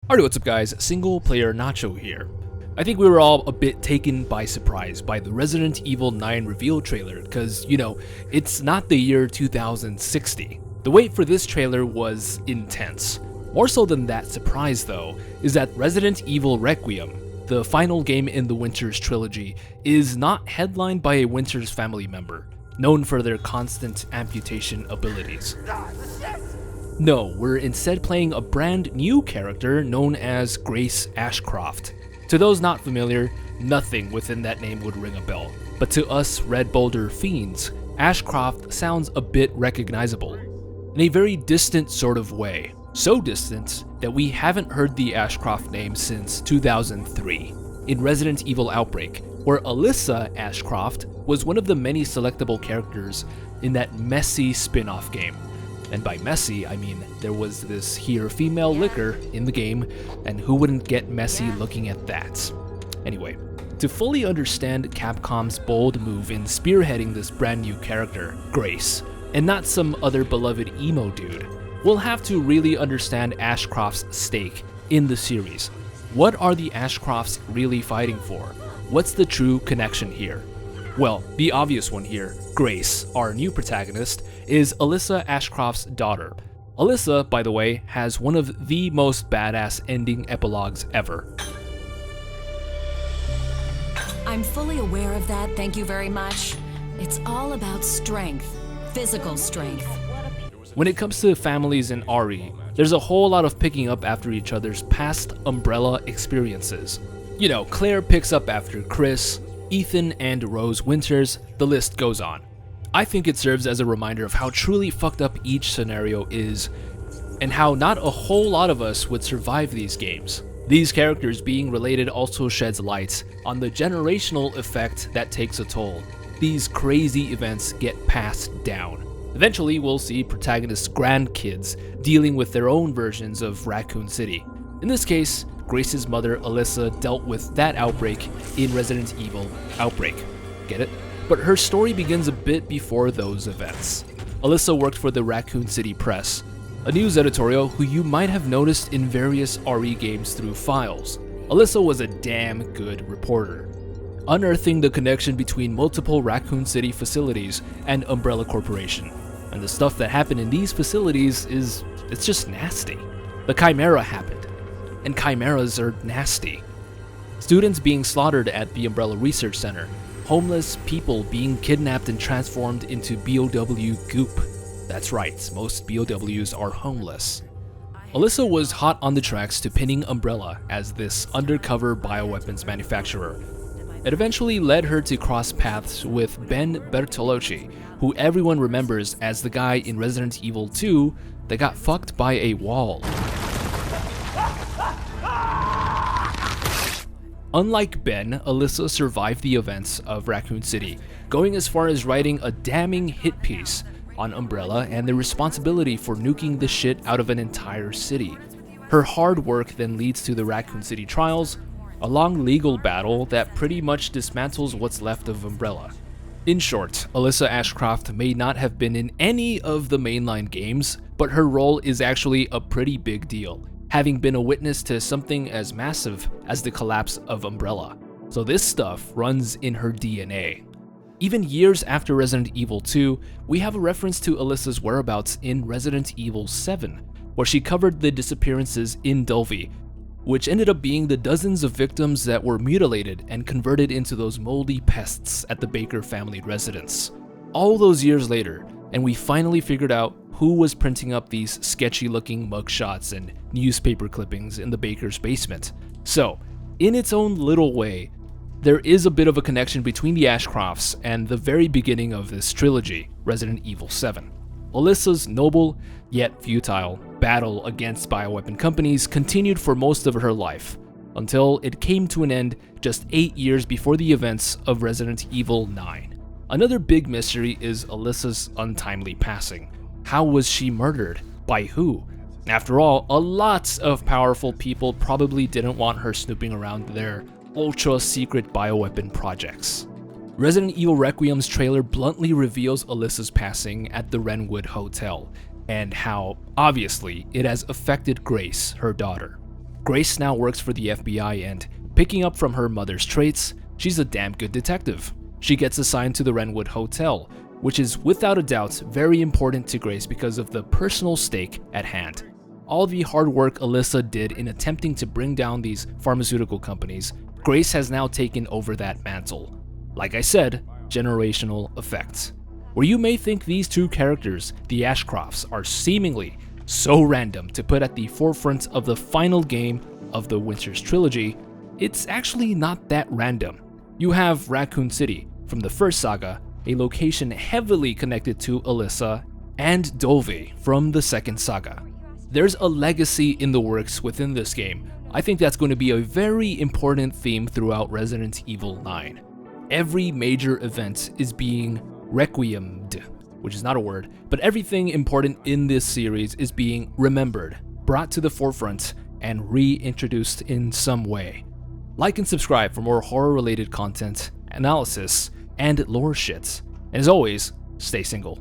Alright, what's up guys, Single Player Nacho here. I think we were all a bit taken by surprise by the Resident Evil 9 reveal trailer, cause, it's not the year 2060. The wait for this trailer was intense. More so than that surprise though, is that Resident Evil REQUIEM, the final game in the Winters trilogy, is not headlined by a Winters family member, known for their constant amputation abilities. No, we're instead playing a brand new character known as Grace Ashcroft. To those not familiar, nothing within that name would ring a bell, but to us Red Boulder fiends, Ashcroft sounds a bit recognizable, in a very distant sort of way. So distant that we haven't heard the Ashcroft name since 2003, in Resident Evil Outbreak, where Alyssa Ashcroft was one of the many selectable characters in that messy spin-off game. And by messy, I mean there was this here female licker in the game, and who wouldn't get messy looking at that? Anyway, to fully understand Capcom's bold move in spearheading this brand new character, Grace, and not some other beloved emo dude, we'll have to really understand Ashcroft's stake in the series. What are the Ashcrofts really fighting for? What's the true connection here? Well, the obvious one here, Grace, our new protagonist, is Alyssa Ashcroft's daughter. Alyssa, by the way, has one of the most badass ending epilogues ever. I'm fully aware of that, thank you very much. It's all about strength, physical strength. When it comes to families in RE, there's a whole lot of picking up after each other's past Umbrella experiences. Claire picks up after Chris, Ethan and Rose Winters, the list goes on. I think it serves as a reminder of how truly fucked up each scenario is, and how not a whole lot of us would survive these games. These characters being related also sheds light on the generational effect that takes a toll. These crazy events get passed down. Eventually, we'll see protagonist's grandkids dealing with their own versions of Raccoon City. In this case, Grace's mother, Alyssa, dealt with that outbreak in Resident Evil Outbreak. Get it? But her story begins a bit before those events. Alyssa worked for the Raccoon City Press, a news editorial who you might have noticed in various RE games through files. Alyssa was a damn good reporter, unearthing the connection between multiple Raccoon City facilities and Umbrella Corporation. And the stuff that happened in these facilities it's just nasty. The Chimera happened, and chimeras are nasty. Students being slaughtered at the Umbrella Research Center, homeless people being kidnapped and transformed into BOW goop. That's right, most BOWs are homeless. Alyssa was hot on the tracks to pinning Umbrella as this undercover bioweapons manufacturer. It eventually led her to cross paths with Ben Bertolucci, who everyone remembers as the guy in Resident Evil 2 that got fucked by a wall. Unlike Ben, Alyssa survived the events of Raccoon City, going as far as writing a damning hit piece on Umbrella and the responsibility for nuking the shit out of an entire city. Her hard work then leads to the Raccoon City trials, a long legal battle that pretty much dismantles what's left of Umbrella. In short, Alyssa Ashcroft may not have been in any of the mainline games, but her role is actually a pretty big deal, having been a witness to something as massive as the collapse of Umbrella. So this stuff runs in her DNA. Even years after Resident Evil 2, we have a reference to Alyssa's whereabouts in Resident Evil 7, where she covered the disappearances in Dulvey, which ended up being the dozens of victims that were mutilated and converted into those moldy pests at the Baker family residence. All those years later, and we finally figured out who was printing up these sketchy looking mugshots and newspaper clippings in the Baker's basement. So, in its own little way, there is a bit of a connection between the Ashcrofts and the very beginning of this trilogy, Resident Evil 7. Alyssa's noble, yet futile, battle against bioweapon companies continued for most of her life, until it came to an end just 8 years before the events of Resident Evil 9. Another big mystery is Alyssa's untimely passing. How was she murdered? By who? After all, a lot of powerful people probably didn't want her snooping around their ultra-secret bioweapon projects. Resident Evil Requiem's trailer bluntly reveals Alyssa's passing at the Wrenwood Hotel, and how, obviously, it has affected Grace, her daughter. Grace now works for the FBI and, picking up from her mother's traits, she's a damn good detective. She gets assigned to the Wrenwood Hotel, which is without a doubt very important to Grace because of the personal stake at hand. All the hard work Alyssa did in attempting to bring down these pharmaceutical companies, Grace has now taken over that mantle. Like I said, generational effects. Where you may think these two characters, the Ashcrofts, are seemingly so random to put at the forefront of the final game of the Winter's trilogy, it's actually not that random. You have Raccoon City from the first saga, a location heavily connected to Alyssa, and Dove from the second saga. There's a legacy in the works within this game. I think that's going to be a very important theme throughout Resident Evil 9. Every major event is being requiemed, which is not a word, but everything important in this series is being remembered, brought to the forefront, and reintroduced in some way. Like and subscribe for more horror-related content, analysis, and lore shit. And as always, stay single.